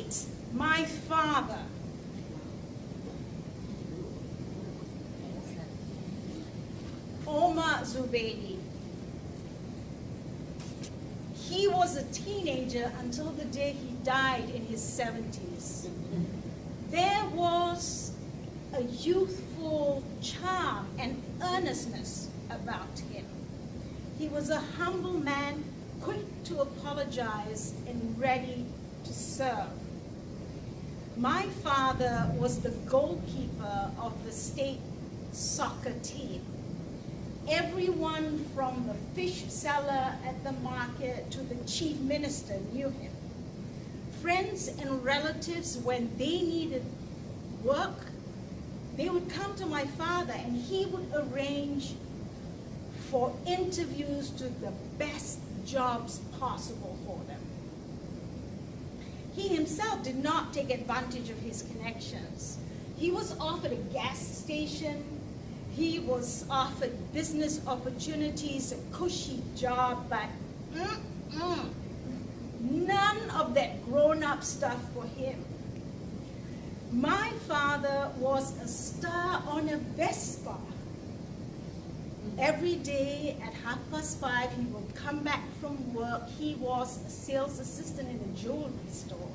meet my father. Omar Zubaydi. He was a teenager until the day he died in his 70s. There was a youthful charm and earnestness about him. He was a humble man, quick to apologize and ready to serve. My father was the goalkeeper of the state soccer team. Everyone from the fish seller at the market to the chief minister knew him. Friends and relatives, when they needed work, they would come to my father and he would arrange for interviews to the best jobs possible for them. He himself did not take advantage of his connections. He was offered a gas station. He was offered business opportunities, a cushy job, but none of that grown-up stuff for him. My father was a star on a Vespa. Every day at 5:30, he would come back from work. He was a sales assistant in a jewelry store.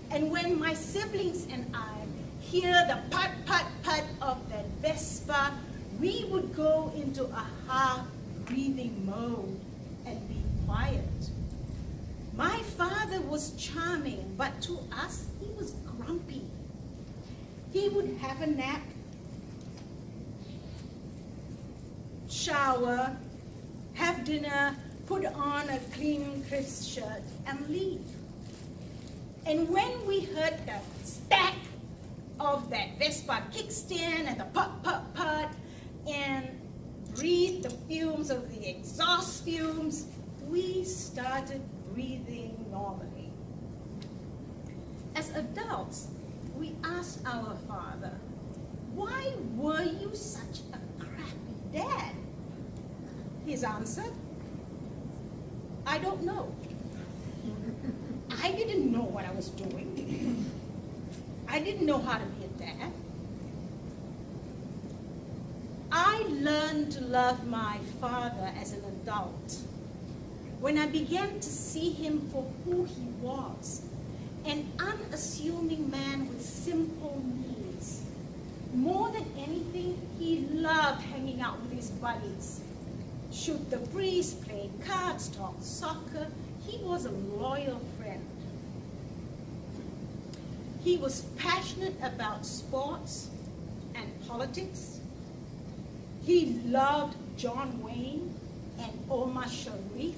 And when my siblings and I hear the put, put, put of that Vespa, we would go into a half-breathing mode and be quiet. My father was charming, but to us, he was grumpy. He would have a nap, shower, have dinner, put on a clean, crisp shirt, and leave. And when we heard the stack of that Vespa kickstand and the put, and breathed the fumes of the exhaust fumes, we started breathing normally. As adults, we asked our father, "Why were you such a crappy dad?" His answer, "I don't know. I didn't know what I was doing. I didn't know how to be a dad." I learned to love my father as an adult when I began to see him for who he was, an unassuming man with simple needs. More than anything, he loved hanging out with his buddies. Shoot the breeze, play cards, talk soccer. He was a loyal friend. He was passionate about sports and politics. He loved John Wayne and Omar Sharif.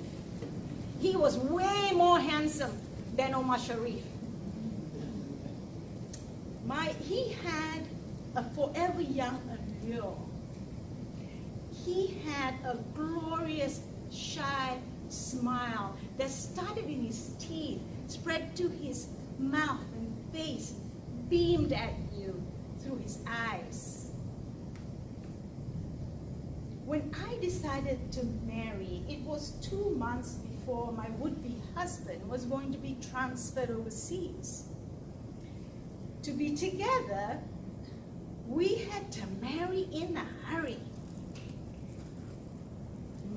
He was way more handsome than Omar Sharif. He had a forever young allure. He had a glorious, shy smile that started in his teeth, spread to his mouth and face, beamed at you through his eyes. When I decided to marry, it was 2 months before my would-be husband was going to be transferred overseas. To be together, we had to marry in a hurry.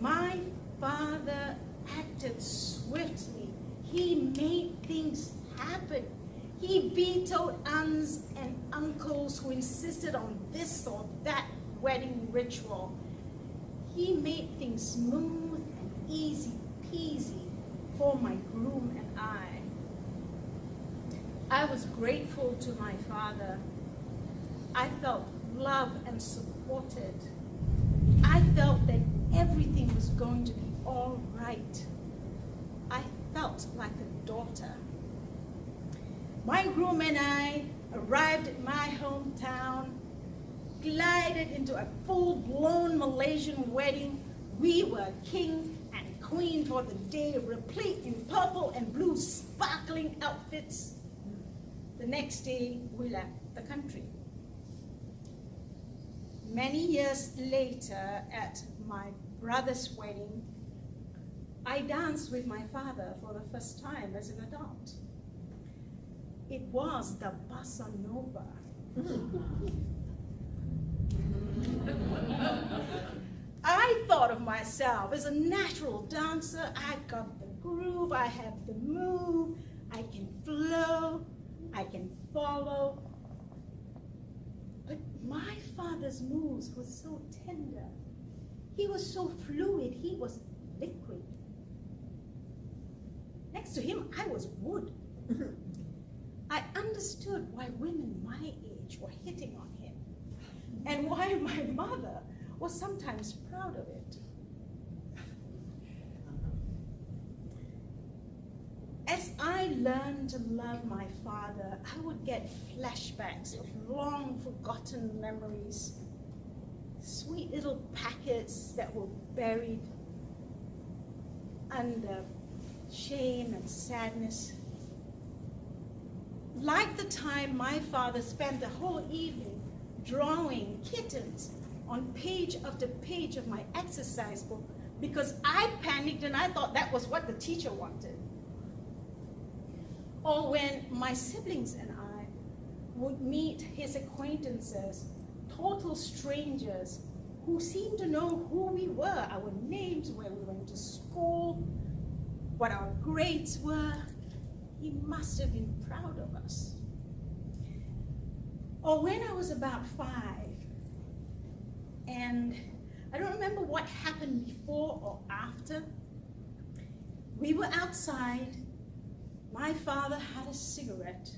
My father acted swiftly. He made things happen. He vetoed aunts and uncles who insisted on this or that wedding ritual. He made things smooth and easy peasy for my groom and I. I was grateful to my father. I felt loved and supported. I felt that everything was going to be all right. I felt like a daughter. My groom and I arrived at my hometown, glided into a full-blown Malaysian wedding. We were king and queen for the day, replete in purple and blue sparkling outfits. The next day, we left the country. Many years later, at my brother's wedding, I danced with my father for the first time as an adult. It was the bossa nova. I thought of myself as a natural dancer. I've got the groove, I have the move, I can flow, I can follow. But my father's moves were so tender. He was so fluid, he was liquid. Next to him, I was wood. I understood why women my age were hitting on him, and why my mother was sometimes proud of it. As I learned to love my father, I would get flashbacks of long forgotten memories, sweet little packets that were buried under shame and sadness. Like the time my father spent the whole evening drawing kittens on page after page of my exercise book because I panicked and I thought that was what the teacher wanted. Or when my siblings and I would meet his acquaintances, total strangers who seemed to know who we were, our names, where we went to school, what our grades were. He must have been proud of us. Or when I was about 5, and I don't remember what happened before or after, we were outside. My father had a cigarette,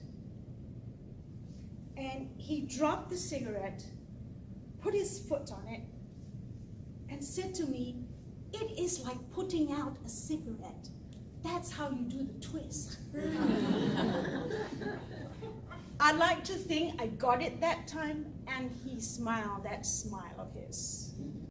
and he dropped the cigarette, put his foot on it, and said to me, "It is like putting out a cigarette. That's how you do the twist." I like to think I got it that time, and he smiled that smile of his.